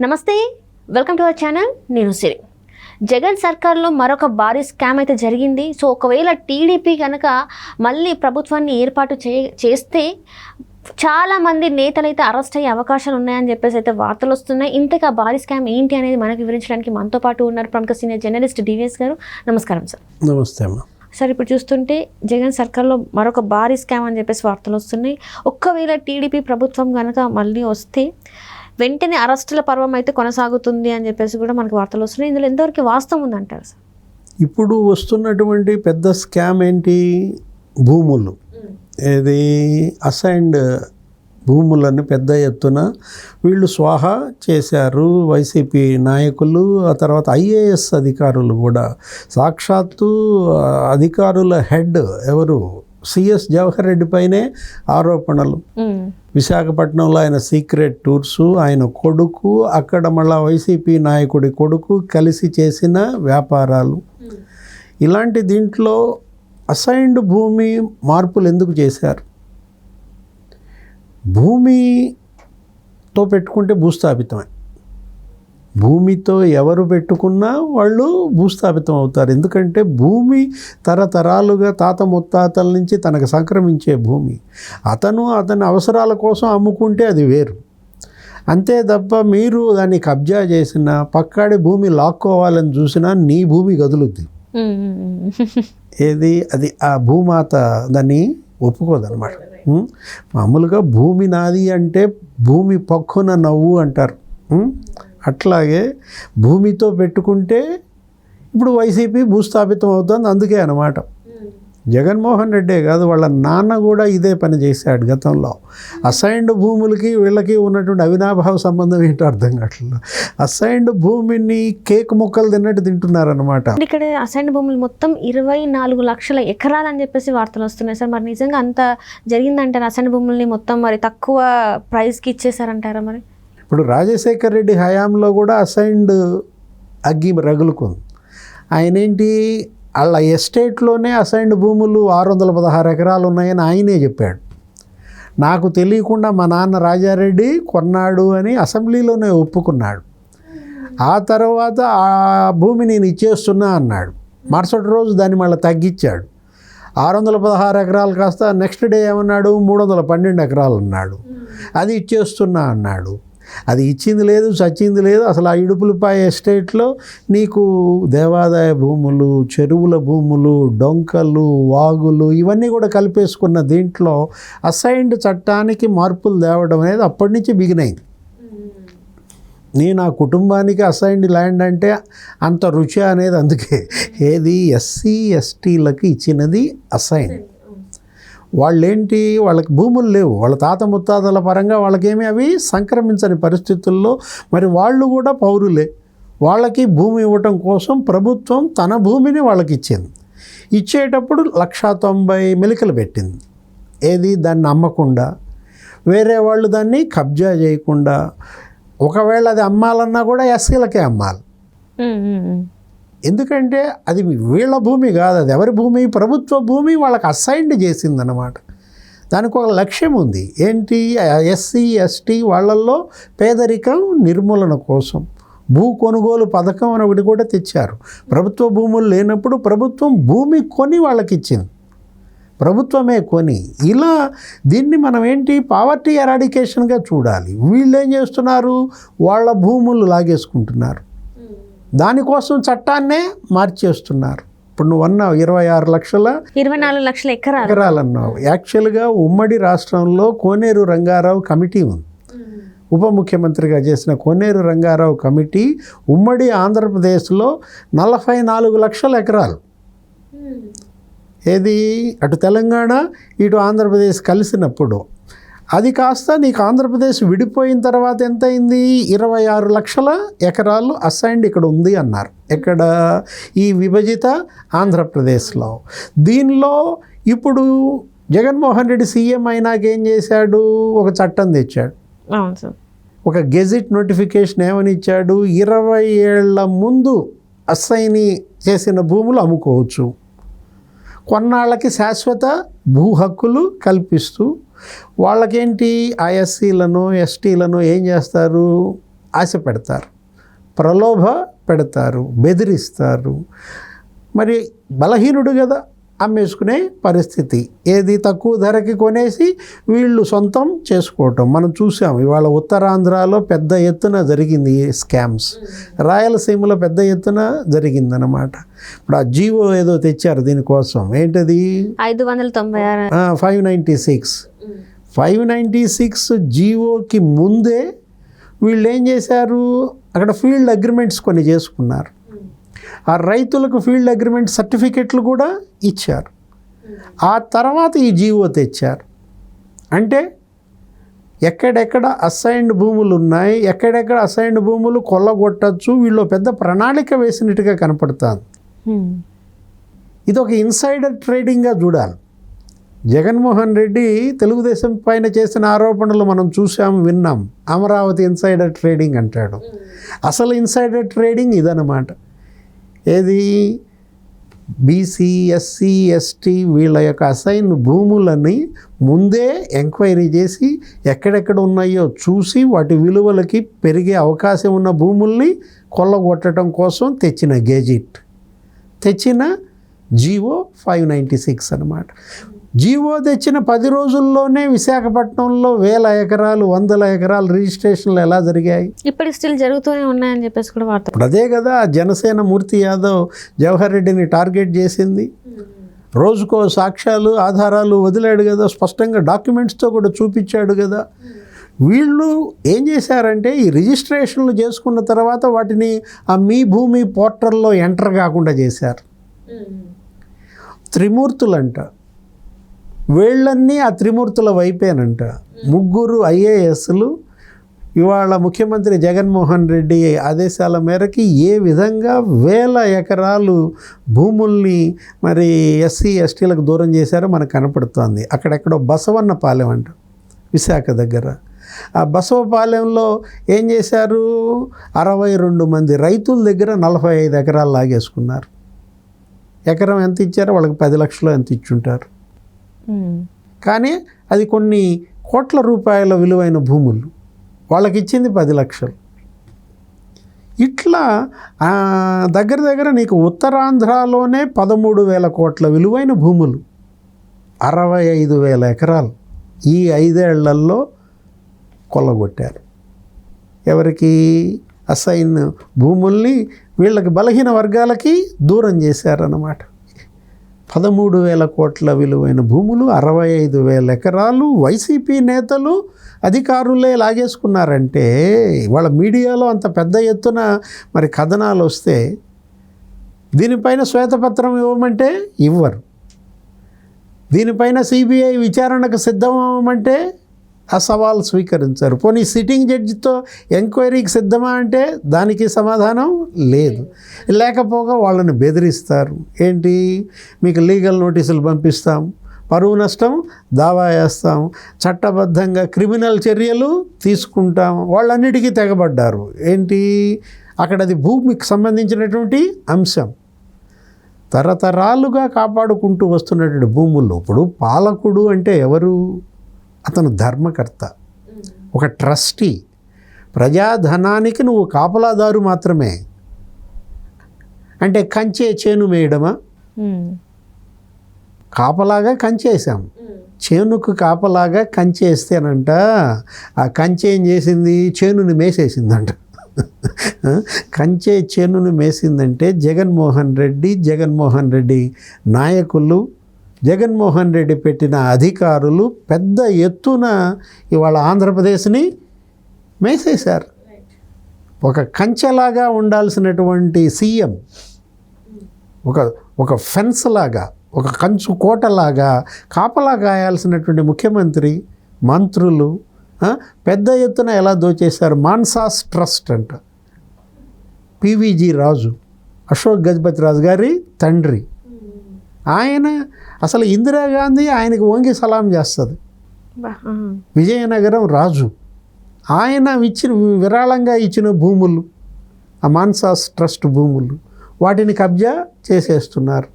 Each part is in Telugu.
నమస్తే, వెల్కమ్ టు అవర్ ఛానల్. నేను సిరి. జగన్ సర్కార్లో మరొక భారీ స్కామ్ అయితే జరిగింది. సో ఒకవేళ టీడీపీ కనుక మళ్ళీ ప్రభుత్వాన్ని ఏర్పాటు చేస్తే చాలామంది నేతలు అయితే అరెస్ట్ అయ్యే అవకాశాలు ఉన్నాయని చెప్పేసి అయితే వార్తలు వస్తున్నాయి. ఇంతగా భారీ స్కామ్ ఏంటి అనేది మనకు వివరించడానికి మనతో పాటు ఉన్నారు ప్రముఖ సీనియర్ జర్నలిస్ట్ డివిఎస్ గారు. నమస్కారం సార్. నమస్తే అమ్మా. సార్, ఇప్పుడు చూస్తుంటే జగన్ సర్కార్లో మరొక భారీ స్కామ్ అని చెప్పేసి వార్తలు వస్తున్నాయి. ఒక్కవేళ టీడీపీ ప్రభుత్వం కనుక మళ్ళీ వస్తే వెంటనే అరెస్టుల పర్వం అయితే కొనసాగుతుంది అని చెప్పేసి కూడా మనకు వార్తలు వస్తున్నాయి. ఇందులో ఎంతవరకు వాస్తవం ఉందంటారు సార్? ఇప్పుడు వస్తున్నటువంటి పెద్ద స్కామ్ ఏంటి? భూములు. ఇది అసైన్డ్ భూములను పెద్ద ఎత్తున వీళ్ళు స్వాహా చేశారు. వైసీపీ నాయకులు, ఆ తర్వాత ఐఏఎస్ అధికారులు కూడా. సాక్షాత్తు అధికారుల హెడ్ ఎవరు, సిఎస్ జవహర్ రెడ్డి పైనే ఆరోపణలు. విశాఖపట్నంలో ఆయన సీక్రెట్ టూర్స్, ఆయన కొడుకు అక్కడ మళ్ళా వైసీపీ నాయకుడి కొడుకు కలిసి చేసిన వ్యాపారాలు. ఇలాంటి దీంట్లో అసైన్డ్ భూమి మార్పులు ఎందుకు చేశారు? భూమితో పెట్టుకుంటే భూస్థాపితమే. భూమితో ఎవరు పెట్టుకున్నా వాళ్ళు భూస్థాపితం అవుతారు. ఎందుకంటే భూమి తరతరాలుగా తాత ముత్తాతల నుంచి తనకు సంక్రమించే భూమి. అతని అవసరాల కోసం అమ్ముకుంటే అది వేరు. అంతే తప్ప మీరు దాన్ని కబ్జా చేసినా, పక్కాడి భూమి లాక్కోవాలని చూసినా నీ భూమి కదులుద్ది. అది ఆ భూమాత దాన్ని ఒప్పుకోదన్నమాట. మామూలుగా భూమి నాది అంటే భూమి పక్కున నవ్వు అంటారు. అట్లాగే భూమితో పెట్టుకుంటే ఇప్పుడు వైసీపీ భూస్థాపితం అవుతుంది. అందుకే అన్నమాట. జగన్మోహన్ రెడ్డే కాదు, వాళ్ళ నాన్న కూడా ఇదే పని చేశాడు గతంలో. అసైన్డ్ భూములకి వీళ్ళకి ఉన్నటువంటి అవినాభావ సంబంధం ఏంటో అర్థం కావట్లేదు. అసైన్డ్ భూమిని కేక్ ముక్కలు తిన్నట్టు తింటున్నారనమాట. ఇక్కడ అసైన్డ్ భూములు మొత్తం 24 లక్షల ఎకరాలు అని చెప్పేసి వార్తలు వస్తున్నాయి సార్. మరి నిజంగా అంత జరిగిందంటారా? అసైన్డ్ భూముల్ని మొత్తం మరి తక్కువ ప్రైస్కి ఇచ్చేసారంటారా? మరి ఇప్పుడు రాజశేఖర్ రెడ్డి హయాంలో కూడా అసైన్డ్ అగ్గి రగులుకుంది. ఆయన ఏంటి, వాళ్ళ ఎస్టేట్లోనే అసైన్డ్ భూములు 616 ఎకరాలు ఉన్నాయని ఆయనే చెప్పాడు. నాకు తెలియకుండా మా నాన్న రాజారెడ్డి కొన్నాడు అని అసెంబ్లీలోనే ఒప్పుకున్నాడు. ఆ తర్వాత ఆ భూమి నేను ఇచ్చేస్తున్నా అన్నాడు. మరుసటి రోజు దాన్ని మళ్ళీ తగ్గించాడు. 616 ఎకరాలు కాస్త నెక్స్ట్ డే ఏమన్నాడు, 312 ఎకరాలు అన్నాడు. అది ఇచ్చేస్తున్నా అన్నాడు. అది ఇచ్చింది లేదు, చచ్చింది లేదు. అసలు ఆ ఇడుపులపై ఎస్టేట్లో నీకు దేవాదాయ భూములు, చెరువుల భూములు, డొంకలు, వాగులు ఇవన్నీ కూడా కలిపేసుకున్న దీంట్లో అసైన్డ్ చట్టానికి మార్పులు తేవడం అనేది అప్పటి నుంచి బిగినైంది. నేను ఆ కుటుంబానికి అసైన్డ్ ల్యాండ్ అంటే అంత రుచి అనేది అందుకే. ఏది ఎస్సీ ఎస్టీలకు ఇచ్చినది అసైన్. వాళ్ళేంటి, వాళ్ళకి భూములు లేవు. వాళ్ళ తాత ముత్తాతల పరంగా వాళ్ళకేమీ అవి సంక్రమించని పరిస్థితుల్లో మరి వాళ్ళు కూడా పౌరులే. వాళ్ళకి భూమి ఇవ్వటం కోసం ప్రభుత్వం తన భూమిని వాళ్ళకి ఇచ్చింది. ఇచ్చేటప్పుడు 190 మెలికలు పెట్టింది. ఏది, దాన్ని అమ్మకుండా, వేరే వాళ్ళు దాన్ని కబ్జా చేయకుండా. ఒకవేళ అది అమ్మాలన్నా కూడా ఎస్సీలకే అమ్మాలి. ఎందుకంటే అది వీళ్ళ భూమి కాదు, అది ఎవరి భూమి, ప్రభుత్వ భూమి వాళ్ళకి అసైన్డ్ చేసిందన్నమాట. దానికి ఒక లక్ష్యం ఉంది. ఏంటి, ఎస్సీ ఎస్టీ వాళ్ళల్లో పేదరికం నిర్మూలన కోసం భూ కొనుగోలు పథకం అని ఒకటి కూడా తెచ్చారు. ప్రభుత్వ భూములు లేనప్పుడు ప్రభుత్వం భూమి కొని వాళ్ళకి ఇచ్చింది, ప్రభుత్వమే కొని. ఇలా దీన్ని మనం ఏంటి, పావర్టీ ఎరాడికేషన్గా చూడాలి. వీళ్ళు ఏం చేస్తున్నారు, వాళ్ళ భూములు లాగేసుకుంటున్నారు. దానికోసం చట్టాన్నే మార్చేస్తున్నారు. ఇప్పుడు నువ్వు అన్నావు 24 లక్షల ఎకరాలు అన్నావు. యాక్చువల్గా ఉమ్మడి రాష్ట్రంలో కోనేరు రంగారావు కమిటీ ఉంది. ఉప ముఖ్యమంత్రిగా చేసిన కోనేరు రంగారావు కమిటీ ఉమ్మడి ఆంధ్రప్రదేశ్లో 44 లక్షల ఎకరాలు. ఏది, అటు తెలంగాణ ఇటు ఆంధ్రప్రదేశ్ కలిసినప్పుడు అది కాస్త నీకు ఆంధ్రప్రదేశ్ విడిపోయిన తర్వాత ఎంత అయింది, 26 లక్షల ఎకరాలు అసైన్డ్ ఇక్కడ ఉంది అన్నారు. ఎక్కడ, ఈ విభజిత ఆంధ్రప్రదేశ్లో. దీనిలో ఇప్పుడు జగన్మోహన్ రెడ్డి సీఎం అయినాక ఏం చేశాడు, ఒక చట్టం తెచ్చాడు. ఒక గెజిట్ నోటిఫికేషన్ ఏమని ఇచ్చాడు, 20 ఏళ్ల ముందు అసైన్ చేసిన భూములు అమ్ముకోవచ్చు, కొన్నాళ్ళకి శాశ్వత భూ హక్కులు కల్పిస్తూ వాళ్ళకేంటి, ఆ ఎస్సీలను ఎస్టీలను ఏం చేస్తారు, ఆశ పెడతారు, ప్రలోభ పెడతారు, బెదిరిస్తారు. మరి బలహీనుడు కదా, అమ్మేసుకునే పరిస్థితి. ఏది తక్కువ ధరకి కొనేసి వీళ్ళు సొంతం చేసుకోవటం మనం చూసాం. ఇవాళ ఉత్తరాంధ్రలో పెద్ద ఎత్తున జరిగింది ఈ స్కామ్స్, రాయలసీమలో పెద్ద ఎత్తున జరిగిందనమాట. ఇప్పుడు ఆ జీవో ఏదో తెచ్చారు దీనికోసం, ఏంటది 596 596 జీవోకి ముందే వీళ్ళు ఏం చేశారు, అక్కడ ఫీల్డ్ అగ్రిమెంట్స్ కొన్ని చేసుకున్నారు. ఆ రైతులకు ఫీల్డ్ అగ్రిమెంట్ సర్టిఫికెట్లు కూడా ఇచ్చారు. ఆ తర్వాత ఈ జీవో తెచ్చారు. అంటే ఎక్కడెక్కడ అసైన్డ్ భూములు ఉన్నాయి, ఎక్కడెక్కడ అసైన్డ్ భూములు కొల్లగొట్టచ్చు, వీళ్ళు పెద్ద ప్రణాళిక వేసినట్టుగా కనపడుతుంది. ఇది ఒక ఇన్సైడర్ ట్రేడింగ్గా చూడాలి. జగన్మోహన్ రెడ్డి తెలుగుదేశం పైన చేసిన ఆరోపణలు మనం చూసాం, విన్నాం. అమరావతి ఇన్సైడర్ ట్రేడింగ్ అంటాడు. అసలు ఇన్సైడర్ ట్రేడింగ్ ఇదన్నమాట. ఏది బీసీ, ఎస్సీ, ఎస్టీ వీళ్ళ యొక్క అసైన్ భూములని ముందే ఎంక్వైరీ చేసి ఎక్కడెక్కడ ఉన్నాయో చూసి వాటి విలువలకి పెరిగే అవకాశం ఉన్న భూముల్ని కొల్లగొట్టడం కోసం తెచ్చిన గెజిట్, తెచ్చిన జీవో 596 అన్నమాట. జీవో తెచ్చిన 10 రోజుల్లోనే విశాఖపట్నంలో 1000 ఎకరాలు 100 ఎకరాలు రిజిస్ట్రేషన్లు ఎలా జరిగాయి? ఇప్పుడు స్టిల్ జరుగుతూనే ఉన్నాయని చెప్పేసి కూడా వార్త. ఇప్పుడు అదే కదా జనసేన మూర్తి యాదవ్ జవహర్ రెడ్డిని టార్గెట్ చేసింది. రోజుకో సాక్ష్యాలు ఆధారాలు వదిలాడు కదా, స్పష్టంగా డాక్యుమెంట్స్తో కూడా చూపించాడు కదా. వీళ్ళు ఏం చేశారంటే ఈ రిజిస్ట్రేషన్లు చేసుకున్న తర్వాత వాటిని ఆ మీ భూమి పోర్టల్లో ఎంటర్ కాకుండా చేశారు. త్రిమూర్తులంట, వీళ్ళన్నీ ఆ త్రిమూర్తుల వైపేనంట. 3 IASలు ఇవాళ ముఖ్యమంత్రి జగన్మోహన్ రెడ్డి ఆదేశాల మేరకి ఏ విధంగా 1000 ఎకరాలు భూముల్ని మరి ఎస్సీ ఎస్టీలకు దూరం చేశారో మనకు కనపడుతోంది. అక్కడెక్కడో బసవన్నపాలెం అంట విశాఖ దగ్గర. ఆ బసవపాలెంలో ఏం చేశారు, 62 మంది రైతుల దగ్గర 45 ఎకరాలు లాగేసుకున్నారు. ఎకరం ఎంత ఇచ్చారో వాళ్ళకి 10 లక్షలు ఎంత ఇచ్చుంటారు. కానీ అది కొన్ని కోట్ల రూపాయల విలువైన భూములు, వాళ్ళకి ఇచ్చింది 10 లక్షలు. ఇట్లా దగ్గర దగ్గర నీకు ఉత్తరాంధ్రలోనే 13,000 కోట్ల విలువైన భూములు, 65,000 ఎకరాలు ఈ 5 ఏళ్లలో కొల్లగొట్టారు. ఎవరికి? అసైన్ భూముల్ని వీళ్ళకి బలహీన వర్గాలకి దూరం చేశారన్నమాట. 13,000 కోట్ల విలువైన భూములు, 65,000 ఎకరాలు వైసీపీ నేతలు అధికారులే లాగేసుకున్నారంటే వాళ్ళ మీడియాలో అంత పెద్ద ఎత్తున మరి కథనాలు వస్తే దీనిపైన శ్వేతపత్రం ఇవ్వమంటే ఇవ్వరు. దీనిపైన సిబిఐ విచారణకు సిద్ధం అవ్వమంటే ఆ సవాల్ స్వీకరించారు. పోనీ సిట్టింగ్ జడ్జితో ఎంక్వైరీకి సిద్ధమా అంటే దానికి సమాధానం లేదు. లేకపోగా వాళ్ళని బెదిరిస్తారు. ఏంటి, మీకు లీగల్ నోటీసులు పంపిస్తాం, పరువు నష్టం దావా వేస్తాం, చట్టబద్ధంగా క్రిమినల్ చర్యలు తీసుకుంటాం. వాళ్ళన్నిటికీ తెగబడ్డారు. ఏంటి, అక్కడ అది భూమికి సంబంధించినటువంటి అంశం, తరతరాలుగా కాపాడుకుంటూ వస్తున్నటువంటి భూముల్లో. ఇప్పుడు పాలకుడు అంటే ఎవరు? అతను ధర్మకర్త, ఒక ట్రస్టీ. ప్రజాధనానికి నువ్వు కాపలాదారు మాత్రమే. అంటే కంచే చేను మేయడమా? కాపలాగా కంచేసాం, చేనుకు కాపలాగా కంచేస్తేనంట ఆ కంచె ఏం చేసింది, చేనుని మేసేసిందంట. కంచె చేనుని మేసిందంటే జగన్మోహన్ రెడ్డి నాయకులు, జగన్మోహన్ రెడ్డి పెట్టిన అధికారులు పెద్ద ఎత్తున ఇవాళ ఆంధ్రప్రదేశ్ని మేసేశారు. ఒక కంచెలాగా ఉండాల్సినటువంటి సీఎం ఒక ఫెన్స్ లాగా, ఒక కంచు కోటలాగా కాపలా కాయాల్సినటువంటి ముఖ్యమంత్రి, మంత్రులు పెద్ద ఎత్తున ఎలా దోచేశారు. మాన్సాస్ ట్రస్ట్ అంట, పివిజి రాజు, అశోక్ గజపతి రాజు గారి తండ్రి. ఆయన అసలు ఇందిరాగాంధీ ఆయనకు వంగి సలాం చేస్తుంది. విజయనగరం రాజు ఆయన విరాళంగా ఇచ్చిన భూములు, ఆ మాన్సాస్ ట్రస్ట్ భూములు, వాటిని కబ్జా చేసేస్తున్నారు.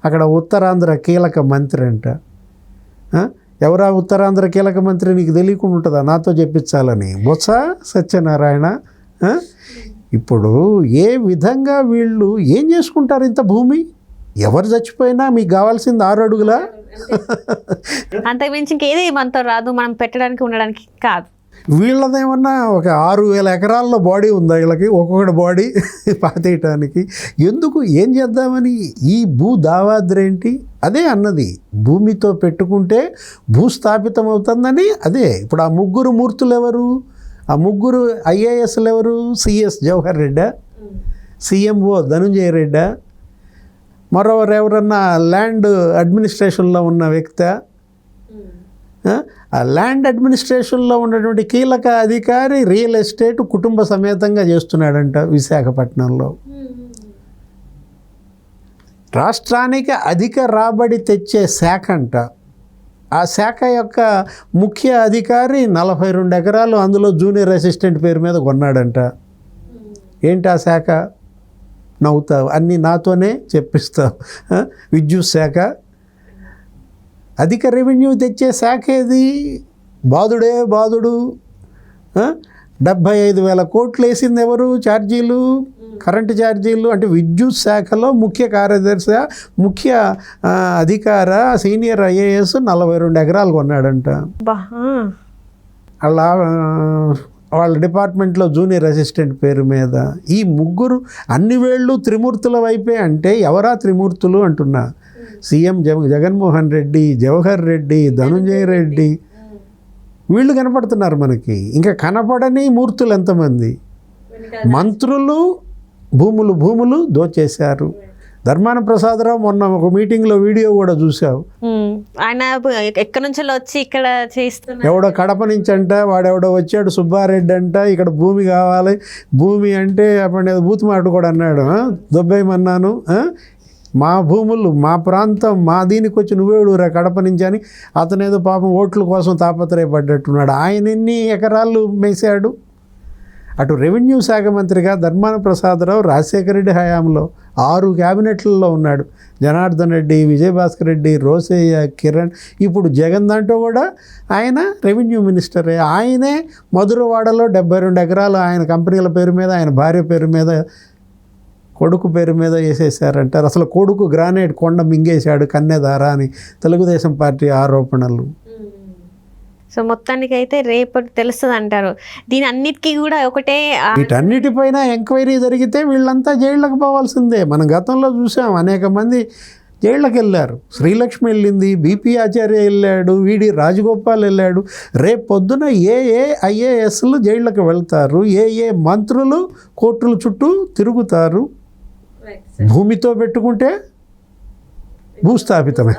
అక్కడ ఉత్తరాంధ్ర కీలక మంత్రి అంట. ఎవరా ఉత్తరాంధ్ర కీలక మంత్రి నీకు తెలియకుండా ఉంటుందా? నాతో చెప్పించాలని బొత్స సత్యనారాయణ ఇప్పుడు ఏ విధంగా వీళ్ళు ఏం చేసుకుంటారు ఇంత భూమి? ఎవరు చచ్చిపోయినా మీకు కావాల్సింది 6 అడుగులా? అంతకుమించి ఇంకేది మనతో రాదు, మనం పెట్టడానికి ఉండడానికి కాదు. వీళ్ళదేమన్నా ఒక 6,000 ఎకరాల్లో బాడీ ఉందా వీళ్ళకి? ఒక్కొక్కటి బాడీ పాతేయటానికి ఎందుకు? ఏం చేద్దామని? ఈ భూ దావాద్రేంటి? అదే అన్నది, భూమితో పెట్టుకుంటే భూస్థాపితం అవుతుందని. అదే ఇప్పుడు ఆ 3 మూర్తులు ఎవరు? ఆ 3 ఐఏఎస్లు ఎవరు? సిఎస్ జవహర్ రెడ్డా, సిఎంఓ ధనుంజయ రెడ్డా, మరోవరు ఎవరన్నా ల్యాండ్ అడ్మినిస్ట్రేషన్లో ఉన్న వ్యక్తి. ఆ ల్యాండ్ అడ్మినిస్ట్రేషన్లో ఉన్నటువంటి కీలక అధికారి రియల్ ఎస్టేట్ కుటుంబ సమేతంగా చేస్తున్నాడంట విశాఖపట్నంలో. రాష్ట్రానికి అధిక రాబడి తెచ్చే శాఖ అంట. ఆ శాఖ యొక్క ముఖ్య అధికారి 42 ఎకరాలు అందులో జూనియర్ అసిస్టెంట్ పేరు మీద కొన్నాడంట. ఏంటి ఆ శాఖ? నవ్వుతావు, అన్నీ నాతోనే చెప్పిస్తావు. విద్యుత్ శాఖ. అధిక రెవెన్యూ తెచ్చే శాఖ ఏది? బాదుడే బాదుడు. 75,000 కోట్లు వేసింది ఎవరు? ఛార్జీలు, కరెంటు ఛార్జీలు. అంటే విద్యుత్ శాఖలో ముఖ్య కార్యదర్శి, ముఖ్య అధికార, సీనియర్ ఐఏఎస్ 42 ఎకరాలు కొన్నాడంట. అలా వాళ్ళ డిపార్ట్మెంట్లో జూనియర్ అసిస్టెంట్ పేరు మీద. ఈ 3 అన్ని వేళ్ళు త్రిమూర్తుల వైపే. అంటే ఎవరా త్రిమూర్తులు అంటున్నా? సీఎం జగన్మోహన్ రెడ్డి, జవహర్ రెడ్డి, ధనుంజయ రెడ్డి, వీళ్ళు కనపడుతున్నారు మనకి. ఇంకా కనపడని మూర్తులు ఎంతమంది? మంత్రులు భూములు దోచేశారు. ధర్మాన ప్రసాదరావు మొన్న ఒక మీటింగ్లో వీడియో కూడా చూసావు. ఆయన ఎక్కడి నుంచో వచ్చి ఇక్కడ చేస్తున్నారు. ఎవడో కడప నుంచి అంట, వాడెవడో వచ్చాడు సుబ్బారెడ్డి అంట, ఇక్కడ భూమి కావాలి, భూమి అంటే అప్పుడు బూత్ మాట కూడా అన్నాడు. దొబ్బేయమన్నాను, మా భూములు, మా ప్రాంతం, మా దీనికి వచ్చి నువ్వేడురా కడప నుంచి అని అతనేదో పాపం ఓట్ల కోసం తాపత్రయపడ్డట్టున్నాడు. ఆయన ఎన్ని ఎకరాలు మేసాడు? అటు రెవెన్యూ శాఖ మంత్రిగా ధర్మాన ప్రసాదరావు రాజశేఖర రెడ్డి హయాంలో 6 క్యాబినెట్లలో ఉన్నాడు. జనార్దన్ రెడ్డి, విజయభాస్కర్ రెడ్డి, రోసయ్య, కిరణ్. ఇప్పుడు జగన్ దాంట్లో కూడా ఆయన రెవెన్యూ మినిస్టరే. ఆయనే మధురవాడలో 72 ఎకరాలు ఆయన కంపెనీల పేరు మీద, ఆయన భార్య పేరు మీద, కొడుకు పేరు మీద వేసేసారంటారు. అసలు కొడుకు గ్రానైట్ కొండ మింగేశాడు కన్నెదార అని తెలుగుదేశం పార్టీ ఆరోపణలు. సో మొత్తానికి అయితే రేపటి తెలుస్తుంది అంటారు. దీని అన్నిటికీ కూడా ఒకటే, వీటన్నిటిపైన ఎంక్వైరీ జరిగితే వీళ్ళంతా జైళ్ళకు పోవాల్సిందే. మనం గతంలో చూసాం, అనేక మంది జైళ్ళకి వెళ్ళారు. శ్రీలక్ష్మి వెళ్ళింది, బీపీ ఆచార్య వెళ్ళాడు, వీడి రాజగోపాల్ వెళ్ళాడు. రేపు పొద్దున ఏ ఐఏఎస్లు జైళ్ళకి వెళ్తారు, ఏ మంత్రులు కోర్టుల చుట్టూ తిరుగుతారు. భూమితో పెట్టుకుంటే భూస్థాపితమే.